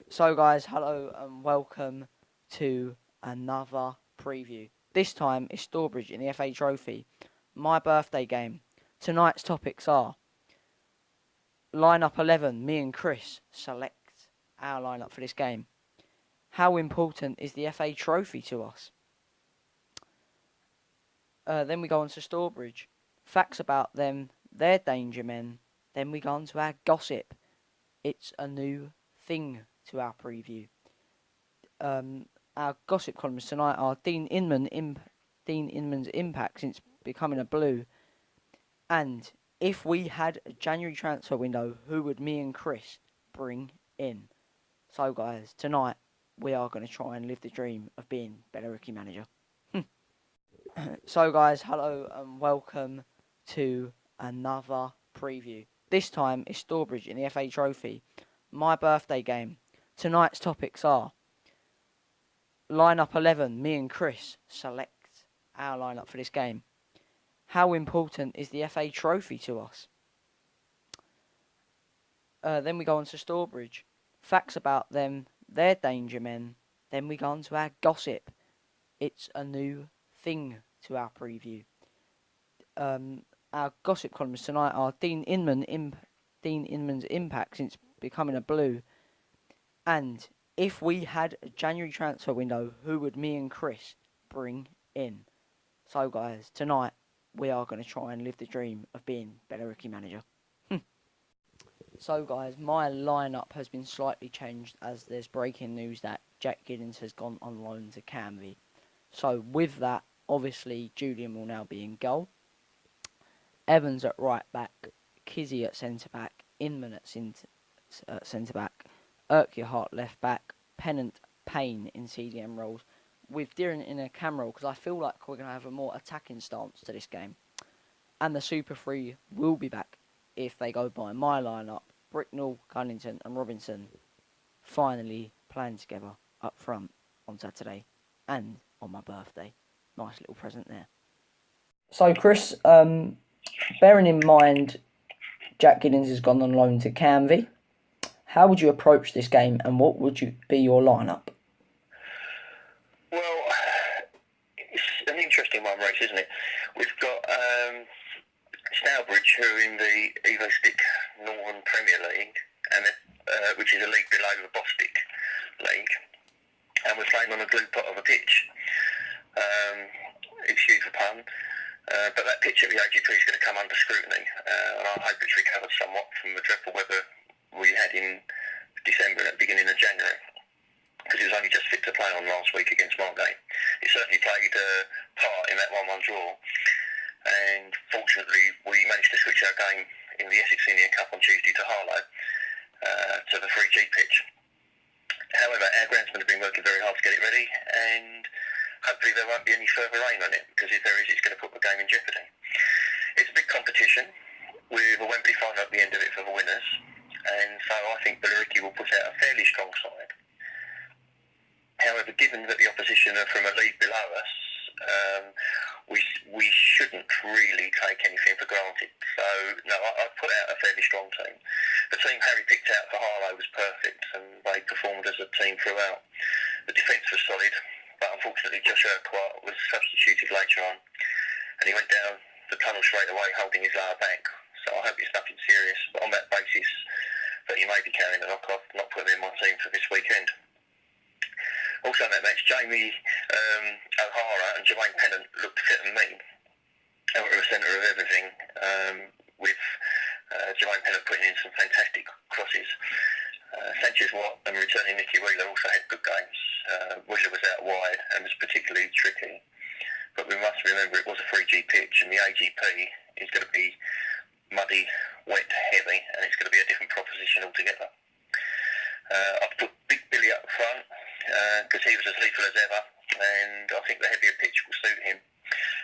So guys, hello and welcome to another preview. This time it's Stourbridge in the FA Trophy, my birthday game. Tonight's topics are lineup 11. Me and Chris select our lineup for this game. How important is the FA Trophy to us? Then we go on to Stourbridge. Facts about them, their danger men. Then we go on to our gossip. It's a new thing to our preview. Our gossip columns tonight are Dean Inman's impact since becoming a Blue, and if we had a January transfer window, who would me and Chris bring in? So, guys, tonight we are going to try and live the dream of being Bellerici manager. So, guys, hello and welcome to another preview. This time it's Stourbridge in the FA Trophy, my birthday game. Tonight's topics are lineup 11. Me and Chris select our lineup for this game. How important is the FA Trophy to us? Then we go on to Stourbridge. Facts about them, their danger men. Then we go on to our gossip. It's a new thing to our preview. Our gossip columns tonight are Dean Inman's impact since becoming a Blue, and if we had a January transfer window, who would me and Chris bring in? So, guys, tonight we are going to try and live the dream of being Bellerici manager. So, guys, my lineup has been slightly changed as there's breaking news that Jack Giddens has gone on loan to Canvey. So, with that, obviously, Julian will now be in goal. Evans at right back, Kizzy at centre back, Inman at centre back, Urquhart left back, Pennant, Payne in CDM roles, with Deering in a cam role because I feel like we're going to have a more attacking stance to this game. And the Super 3 will be back if they go by my lineup. Bricknell, Cunnington and Robinson finally playing together up front on Saturday and on my birthday. Nice little present there. So, Chris, bearing in mind Jack Giddens has gone on loan to Canvey, how would you approach this game and what would be your lineup? Well, it's an interesting one, Race, isn't it? We've got Stourbridge, who are in the Evostic Northern Premier League, and which is a league below the Bostic League, and we're playing on a glue pot of a pitch. Excuse the pun, but that pitch at the AGP is going to come under scrutiny, and I hope it's recovered somewhat from the dreadful weather we had in December and at the beginning of January, because it was only just fit to play on last week against Margate. It certainly played a part in that 1-1 draw, and fortunately we managed to switch our game in the Essex Senior Cup on Tuesday to Harlow, to the 3G pitch. However, our groundsmen have been working very hard to get it ready, and hopefully there won't be any further rain on it, because if there is, it's going to put the game in jeopardy. It's a big competition with a Wembley final at the end of it for the winners, and so I think Bellerici will put out a fairly strong side. However, given that the opposition are from a league below us, we shouldn't really take anything for granted. So, no, I'd put out a fairly strong team. The team Harry picked out for Harlow was perfect, and they performed as a team throughout. The defence was solid, but unfortunately Josh Urquhart was substituted later on, and he went down the tunnel straight away holding his lower back. So I hope it's nothing serious, but on that basis that he may be carrying a knock-off, not put him in my team for this weekend. Also in that match, Jamie O'Hara and Jermaine Pennant looked fit and mean out of the centre of everything, with Jermaine Pennant putting in some fantastic crosses. Sanchez Watt and returning Nicky Wheeler also had good games. Wheeler was out wide and was particularly tricky, but we must remember it was a 3G pitch, and the AGP is going to be muddy, wet, heavy, and it's going to be a different proposition altogether. I've put Big Billy up front because he was as lethal as ever, and I think the heavier pitch will suit him.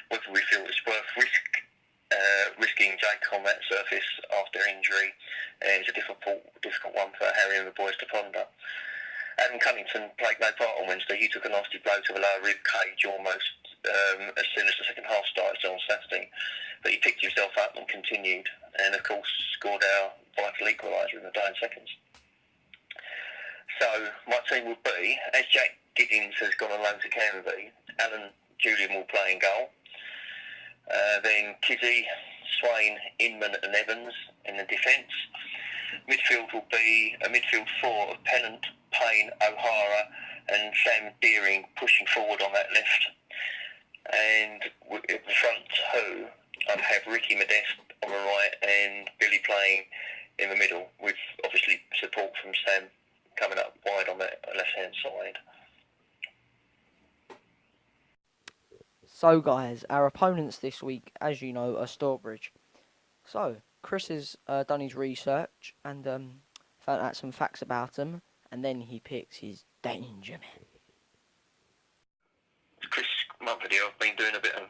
Whether we feel it's worth risking Jake on that surface after injury is a difficult one for Harry and the boys to ponder. Adam Cunnington played no part on Wednesday. He took a nasty blow to the lower rib cage almost as soon as the second half started on Saturday, but he picked himself up and continued, and of course scored our vital equaliser in the dying seconds. So my team would be, as Jack Giddings has gone on loan to Canterbury, Alan Julian will play in goal. Then Kizzy, Swain, Inman and Evans in the defence. Midfield will be a midfield four of Pennant, Payne, O'Hara and Sam Deering pushing forward on that left. And in the front two, I'd have Ricky Modeste on the right and Billy playing in the middle, with obviously support from Sam coming up wide on that left-hand side. So guys, our opponents this week, as you know, are Stourbridge. So, Chris has done his research and found out some facts about them, and then he picks his danger man. Chris Mumford, I've been doing a bit of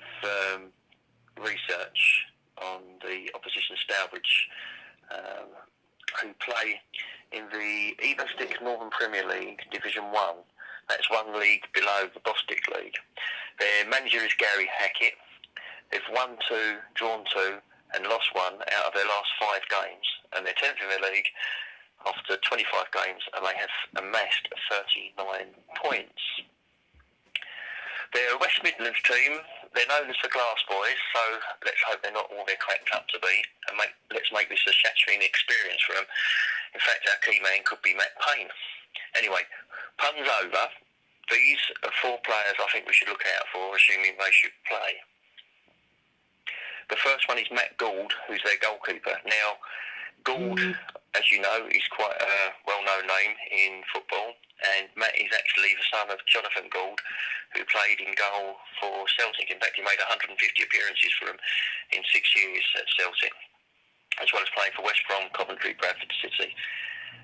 research on the opposition Stourbridge, who play in the Everstick Northern Premier League Division 1. That's one league below the Bostic League. Their manager is Gary Hackett. They've won 2, drawn 2 and lost 1 out of their last 5 games. And they're 10th in their league after 25 games, and they have amassed 39 points. They're a West Midlands team. They're known as the Glass Boys, so let's hope they're not all they're cracked up to be, and let's make this a shattering experience for them. In fact, our key man could be Matt Payne. Anyway, puns over. These are 4 players I think we should look out for, assuming they should play. The first one is Matt Gould, who's their goalkeeper. Now, Gould, as you know, is quite a well-known name in football, and Matt is actually the son of Jonathan Gould, who played in goal for Celtic. In fact, he made 150 appearances for them in 6 years at Celtic, as well as playing for West Brom, Coventry, Bradford City.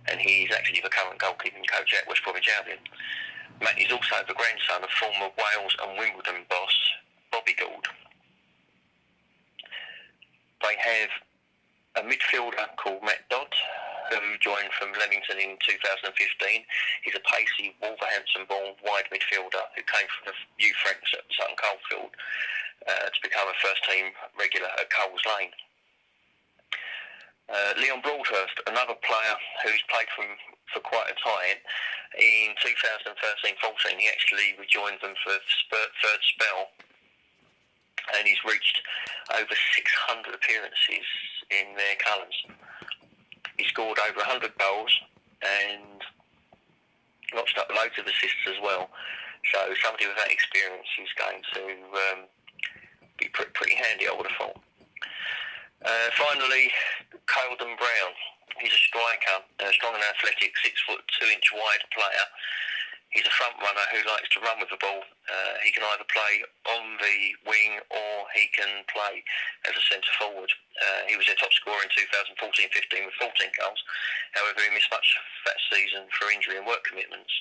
And he's actually the current goalkeeping coach at West Bromwich Albion. Matt is also the grandson of former Wales and Wimbledon boss Bobby Gould. They have a midfielder called Matt Dodd, who joined from Leamington in 2015. He's a pacey Wolverhampton-born wide midfielder who came from the youth ranks at Sutton Coldfield to become a first-team regular at Coles Lane. Leon Broadhurst, another player who's played for quite a time. In 2013-14, he actually rejoined them for the third spell, and he's reached over 600 appearances in their colours. He scored over 100 goals and notched up loads of assists as well. So somebody with that experience is going to be pretty handy, I would have thought. Finally, Caledon Brown. He's a striker, a strong and athletic, 6'2" wide player. He's a front runner who likes to run with the ball. He can either play on the wing or he can play as a centre forward. He was their top scorer in 2014-15 with 14 goals. However, he missed much that season for injury and work commitments.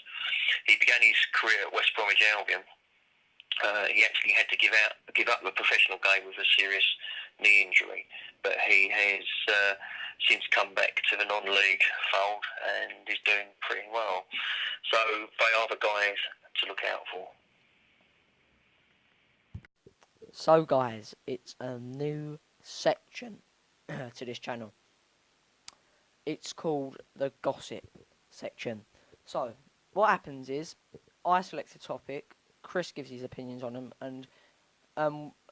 He began his career at West Bromwich Albion. He actually had to give up the professional game with a serious knee injury, but he has since come back to the non-league fold and is doing pretty well. So they are the guys to look out for. So guys, it's a new section to this channel. It's called the gossip section. So what happens is I select a topic, Chris gives his opinions on them, and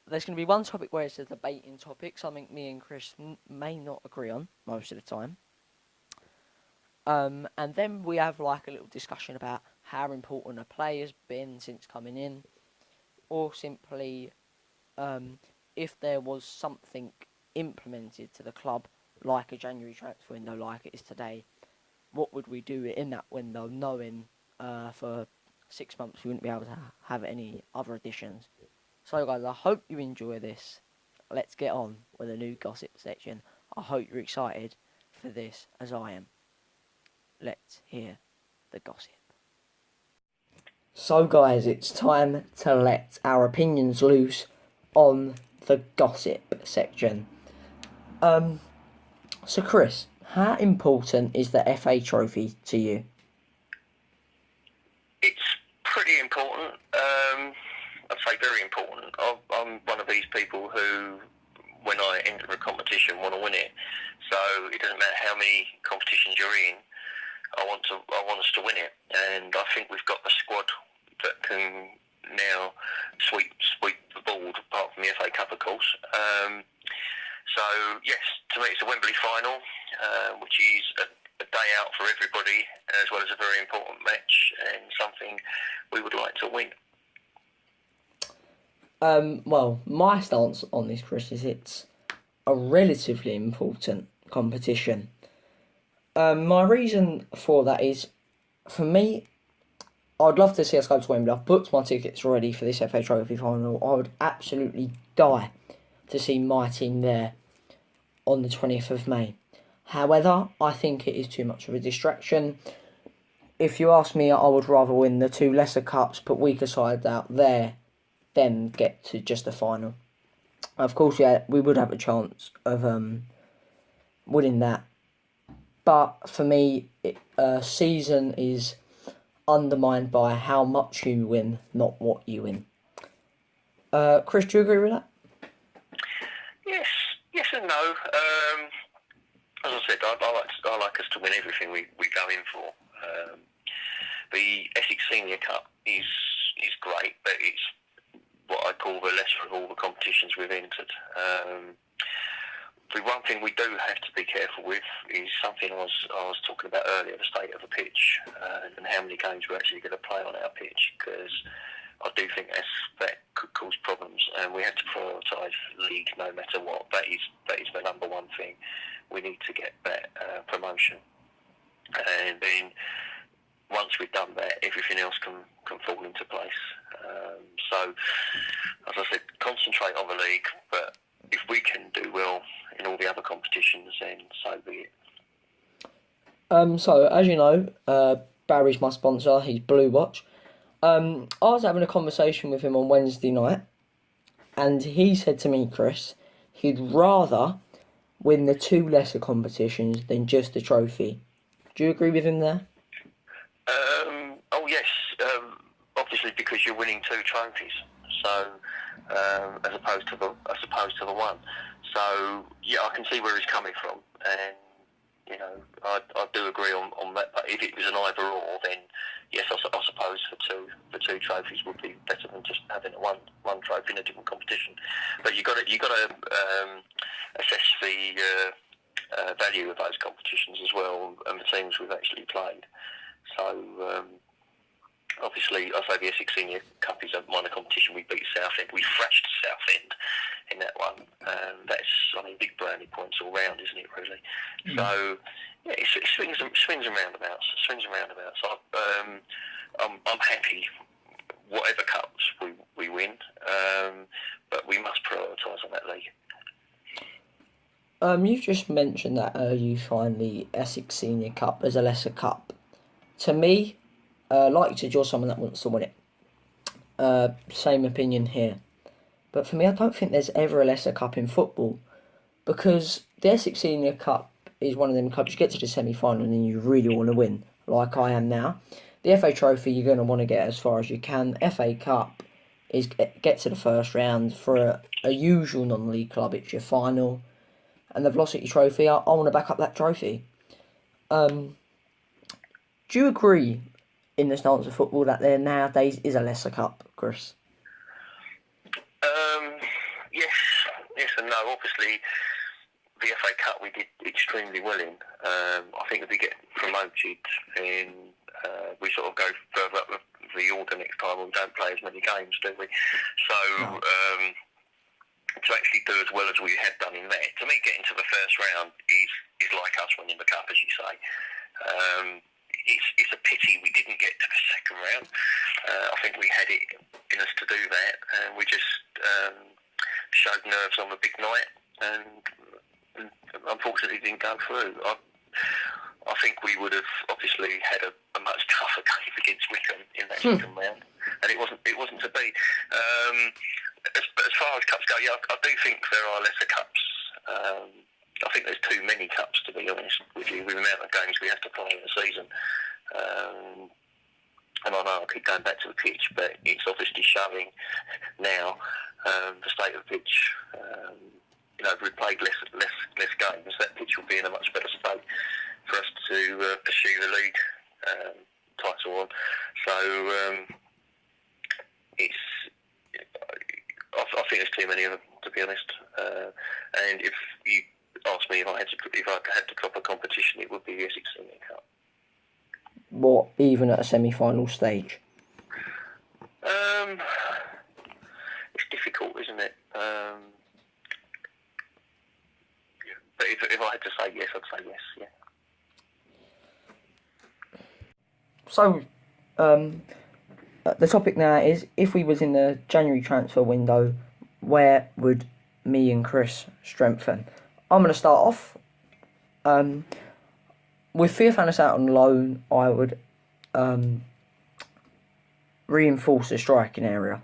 there's going to be one topic where it's a debating topic, something me and Chris may not agree on most of the time. And then we have like a little discussion about how important a player's been since coming in, or simply if there was something implemented to the club, like a January transfer window like it is today, what would we do in that window, knowing for 6 months we wouldn't be able to have any other additions. So guys, I hope you enjoy this. Let's get on with the new gossip section. I hope you're excited for this as I am. Let's hear the gossip. So guys, it's time to let our opinions loose on the gossip section. So Chris, how important is the FA Trophy to you? It's pretty important. I'd say very important. I'm one of these people who, when I enter a competition, want to win it. So it doesn't matter how many competitions you're in. I want us to win it, and I think we've got the squad that can now sweep the board, apart from the FA Cup, of course. So yes, to me it's a Wembley final, which is a day out for everybody, as well as a very important match and something we would like to win. Well, my stance on this, Chris, is it's a relatively important competition. My reason for that is, for me, I'd love to see us go to Wembley. I've booked my tickets already for this FA Trophy final. I would absolutely die to see my team there on the 20th of May. However, I think it is too much of a distraction. If you ask me, I would rather win the two lesser cups, put weaker sides out there, then get to just a final. Of course, yeah, we would have a chance of winning that. But for me, a season is undermined by how much you win, not what you win. Chris, do you agree with that? Yes and no. As I said, I like us to win everything we go in for. The Essex Senior Cup is great, but it's what I call the lesser of all the competitions we've entered. The one thing we do have to be careful with is something I was talking about earlier, the state of the pitch, and how many games we're actually going to play on our pitch, because I do think that could cause problems, and we have to prioritise league no matter what. That is the number one thing. We need to get that promotion, and then once we've done that, everything else can fall into place. So, as I said, concentrate on the league, but if we can do well in all the other competitions, then so be it. So, as you know, Barry's my sponsor. He's Blue Watch. I was having a conversation with him on Wednesday night, and he said to me, Chris, he'd rather win the two lesser competitions than just the trophy. Do you agree with him there? Oh yes, obviously because you're winning two trophies, so as opposed to the one. So yeah, I can see where he's coming from, and you know, I do agree on that. But if it was an either or, then yes, I suppose the two trophies would be better than just having one trophy in a different competition. But you got to assess the value of those competitions as well, and the teams we've actually played. So obviously, I say the Essex Senior Cup is a minor competition. We beat Southend. We thrashed Southend in that one. That's big brownie points all round, isn't it? Really. So yeah, it swings and roundabouts. I'm happy whatever cups we win, but we must prioritise on that league. You just mentioned that you find the Essex Senior Cup as a lesser cup. To me, like you said, you're someone that wants to win it. Same opinion here. But for me, I don't think there's ever a lesser cup in football, because the Essex Senior Cup is one of them cups you get to the semi-final and then you really want to win, like I am now. The FA Trophy, you're going to want to get as far as you can. FA Cup is get to the first round. For a usual non-league club, it's your final. And the Velocity Trophy, I want to back up that trophy. Do you agree in the stance of football that there nowadays is a lesser cup, Chris? Yes and no. Obviously, the FA Cup we did extremely well in. I think if we get promoted, then we sort of go further up the order next time, and we don't play as many games, do we? So to actually do as well as we had done in that, to me, getting to the first round is like us winning the cup, as you say. It's a pity we didn't get to the second round. I think we had it in us to do that, and we just showed nerves on the big night, and unfortunately didn't go through. I think we would have obviously had a much tougher game against Wickham in that second round, and it wasn't to be. As far as cups go, yeah, I do think there are lesser cups. I think there's too many cups, to be honest with you, with the amount of games we have to play in a season. And I know I keep going back to the pitch, but it's obviously showing now the state of the pitch. If we played less games, that pitch will be in a much better state. for us to pursue the league title on. So it's. I think there's too many of them, to be honest. And if you ask me if I had to drop a competition, it would be the Essex Senior Cup. What, even at a semi-final stage? It's difficult, isn't it? But if I had to say yes, I'd say yes. Yeah. So, the topic now is, if we was in the January transfer window, where would me and Chris strengthen? I'm going to start off. With Theophanous out on loan, I would reinforce the striking area.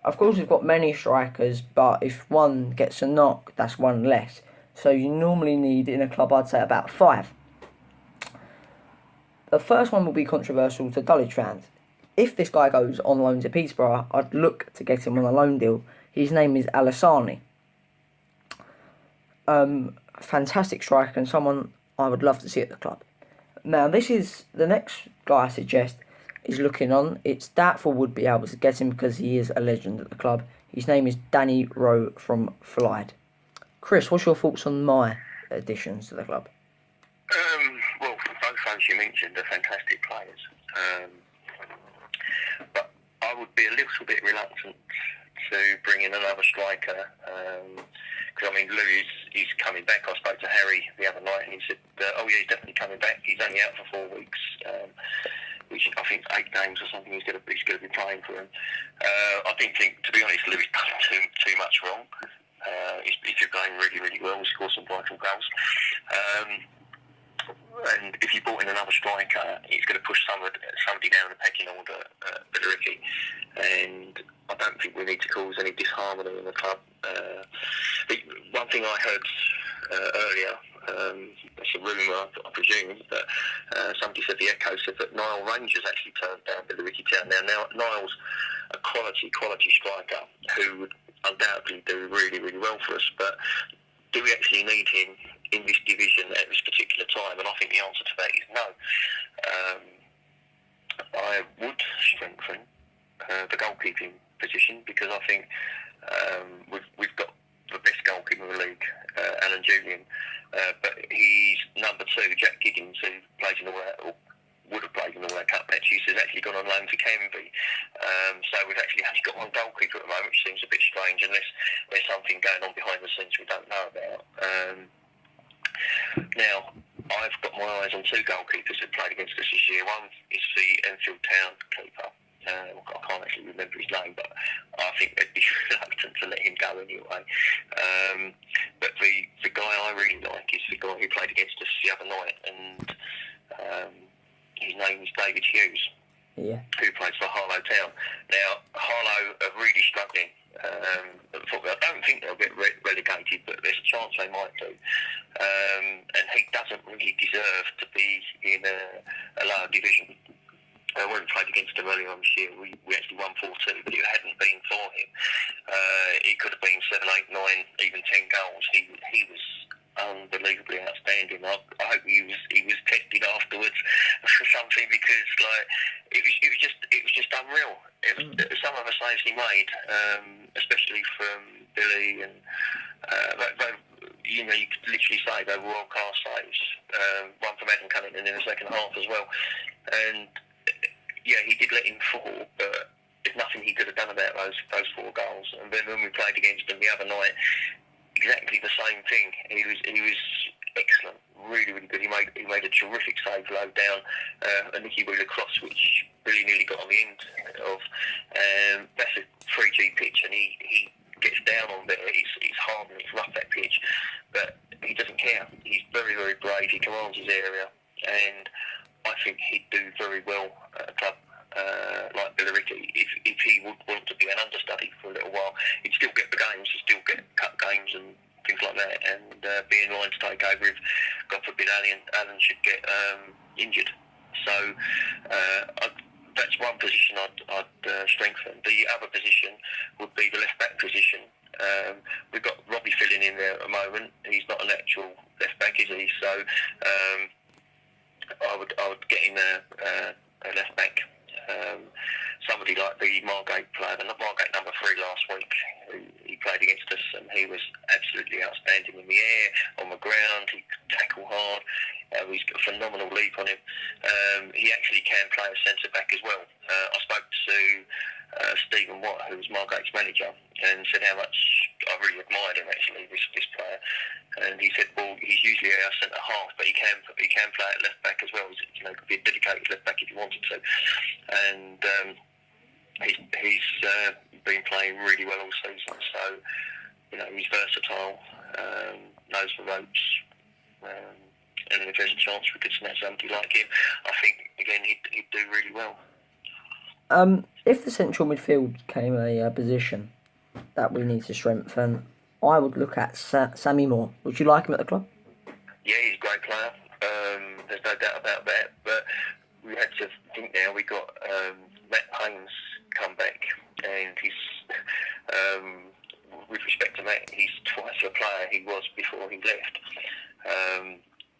Of course, we've got many strikers, but if one gets a knock, that's one less. So you normally need, in a club, I'd say about 5. The first one will be controversial to Dulwich fans. If this guy goes on loan to Peterborough, I'd look to get him on a loan deal. His name is Alassani. Fantastic striker and someone I would love to see at the club. Now, this is the next guy I suggest is looking on. It's doubtful would be able to get him because he is a legend at the club. His name is Danny Rowe from Flide. Chris, what's your thoughts on my additions to the club? Well, both those you mentioned are fantastic players. But I would be a little bit reluctant to bring in another striker. Because, Lou is coming back. I spoke to Harry the other night and he said, he's definitely coming back. He's only out for 4 weeks, which I think 8 games or something he's going to be playing for him. I didn't think, to be honest, Lou's done too much wrong. He's been going really, really well. He scored some vital goals. And if you brought in another striker, it's going to push somebody down the pecking order at Billericay. And I don't think we need to cause any disharmony in the club. One thing I heard earlier, it's a rumour, I presume, that somebody said, the Echo said that Niall Rangers actually turned down Billericay Town. Now Niall's a quality striker who would undoubtedly do really, really well for us, but do we actually need him in this division at this particular time? And I think the answer to that is no. I would strengthen the goalkeeping position because I think we've got the best goalkeeper in the league, Alan Julian, but he's number 2, Jack Giddings, who plays in all that, or would have played in all that cup matches, has actually gone on loan to Canby. So we've actually only got one goalkeeper at the moment, which seems a bit strange unless there's something going on behind the scenes we don't know about. Now, I've got my eyes on 2 goalkeepers who played against us this year. One is the Enfield Town keeper. I can't actually remember his name, but I think they'd be reluctant to let him go anyway. But the guy I really like is the guy who played against us the other night, and his name is David Hughes, who plays for Harlow Town. Now, Harlow are really struggling. I don't think they'll get relegated, but there's a chance they might do. And he doesn't really deserve to be in a lower division. When we played against him earlier on this year, we actually won 4-2, but if it hadn't been for him, it could have been 7, 8, 9, even 10 goals. He was unbelievably outstanding. I hope he was tested afterwards for something, because it was just unreal. Some of the saves he made, especially from Billy, and you could literally say they were world class saves. One from Adam Cunnington in the second half as well, and yeah, he did let him fall, but there's nothing he could have done about those 4 goals. And then when we played against him the other night, exactly the same thing. He was excellent, really, really good. He made a terrific save low down a Nicky Wheeler cross, which Billy nearly got on the end of. That's a 3G pitch, and he gets down on there. It's hard and it's rough, that pitch, but he doesn't care. He's very, very brave. He commands his area, and I think he'd do very well at a club like Billericay. If he would want to be an understudy for a little while, he'd still get the games, he'd still get cup games and things like that, and be in line to take over if, God forbid, Alan should get injured. So that's one position I'd strengthen. The other position would be the left back position. We've got Robbie filling in there at the moment. He's not a natural left back, is he? So I would get in a left back. Somebody like the Margate player, the Margate number 3 last week, he played against us, and he was absolutely outstanding in the air, on the ground. He could tackle hard. He's got a phenomenal leap on him. He actually can play a centre back as well. I spoke to Stephen Watt, who was Margate's manager, and said how much I really admired him actually, this player. And he said, well, he's usually our centre half, but he can play at left back as well. He's, could be a dedicated left back if he wanted to. And he's been playing really well all season. So he's versatile, knows the ropes. And if there's a chance we could snatch somebody like him, I think again he'd do really well. If the central midfield came a position that we need to strengthen, I would look at Sammy Moore. Would you like him at the club? Yeah, he's a great player. There's no doubt about that. But we had to think now. We got Matt Payne's come back, and he's with respect to Matt, he's twice the player he was before he left.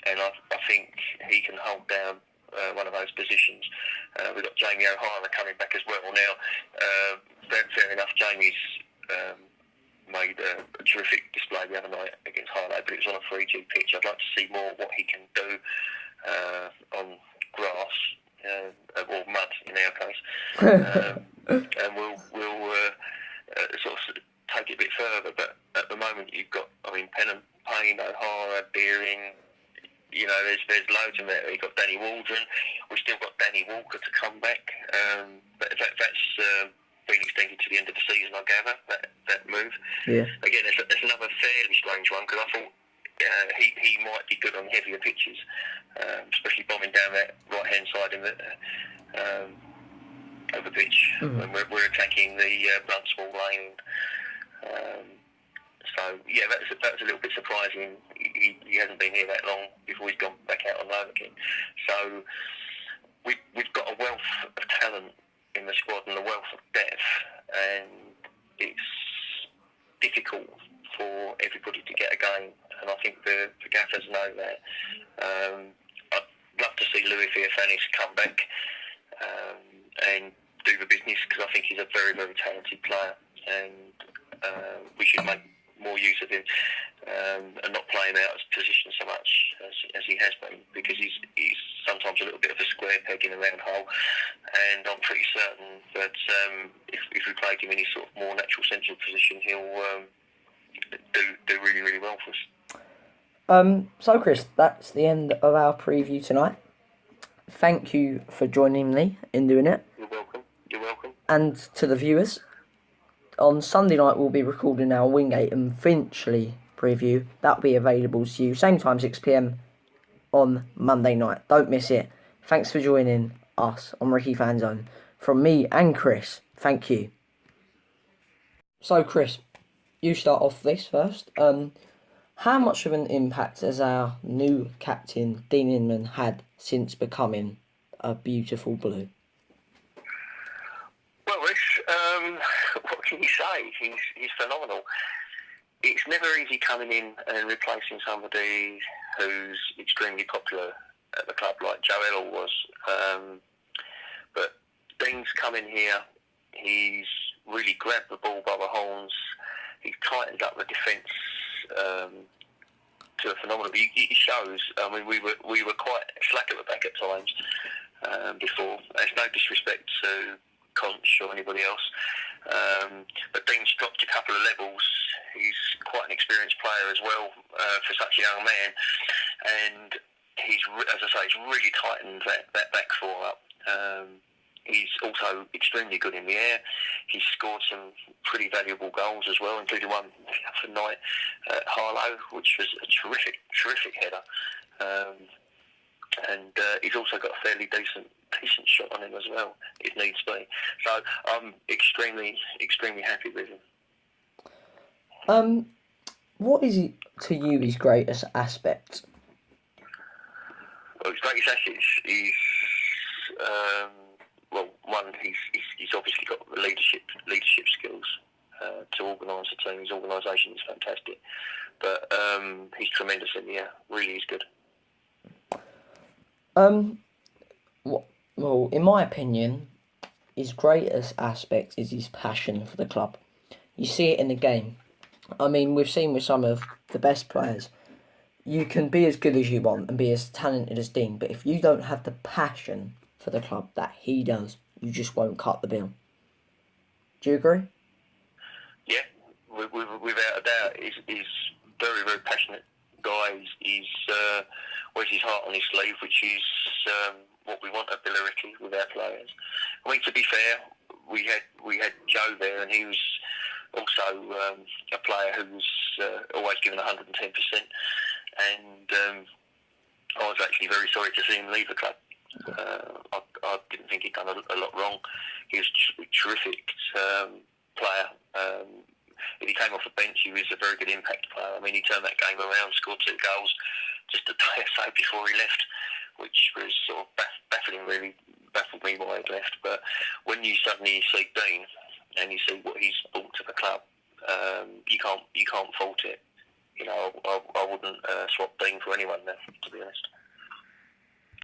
And I think he can hold down one of those positions. We've got Jamie O'Hara coming back as well. Now, fair enough, Jamie's made a terrific display the other night against Harlow, but it was on a 3G pitch. I'd like to see more what he can do on grass, or mud in our case. And we'll sort of take it a bit further. But at the moment, you've got, Payne, O'Hara, Beering. There's loads of there. You've got Danny Waldron. We've still got Danny Walker to come back. But that's been extended to the end of the season, I gather, that move. Yeah. Again, it's another fairly strange one, because I thought he might be good on heavier pitches, especially bombing down that right-hand side of the pitch. When we're attacking the blunt small lane. So yeah, that's a little bit surprising. He hasn't been here that long before he's gone back out on loan again. So we've got a wealth of talent in the squad and a wealth of depth, and it's difficult for everybody to get a game. And I think the gaffers know that. I'd love to see Louis Theophanis come back and do the business, because I think he's a very, very talented player, and we should make more use of him and not play him out of position so much as he has been, because he's sometimes a little bit of a square peg in a round hole, and I'm pretty certain that if we played him in his sort of more natural central position, he'll do really, really well for us. So Chris, that's the end of our preview tonight. Thank you for joining me in doing it. You're welcome. And to the viewers, on Sunday night we'll be recording our Wingate and Finchley preview. That'll be available to you same time, 6 PM on Monday night. Don't miss it. Thanks for joining us on Ricky Fan Zone. From me and Chris, thank you. So Chris, you start off this first. How much of an impact has our new captain, Dean Inman, had since becoming a beautiful blue? Well, Rich, what can you say? He's phenomenal. It's never easy coming in and replacing somebody who's extremely popular at the club, like Joe Ellel was. But Dean's come in here. He's really grabbed the ball by the horns. He's tightened up the defence to a phenomenal. He shows. We were quite slack at the back at times before. There's no disrespect to Conch or anybody else, but Dean's dropped a couple of levels. He's quite an experienced player as well for such a young man, and he's, as I say, he's really tightened that back four up. He's also extremely good in the air. He's scored some pretty valuable goals as well, including one for night at Harlow, which was a terrific header. And he's also got a fairly decent shot on him as well, if needs be. So I'm extremely happy with him. What is to you his greatest aspect? Well, his greatest asset is one, he's obviously got leadership skills to organise the team. His organisation is fantastic, but he's tremendous in the air. Really is good. Well, in my opinion, his greatest aspect is his passion for the club. You see it in the game. I mean, we've seen with some of the best players, you can be as good as you want and be as talented as Dean, but if you don't have the passion for the club that he does, you just won't cut the bill. Do you agree? Yeah, without a doubt. He's very, very passionate guy. He's wears his heart on his sleeve, which is what we want at Billericay with our players. I mean, to be fair, we had Joe there, and he was also a player who was always given 110%. And I was actually very sorry to see him leave the club. I didn't think he'd done a lot wrong. He was a terrific player. If he came off the bench, he was a very good impact player. I mean, he turned that game around, scored 2 goals just a day or so before he left, which was sort of baffling, really baffled me why he'd left. But when you suddenly see Dean and you see what he's brought to the club, you can't fault it. You know, I wouldn't swap Dean for anyone now, to be honest.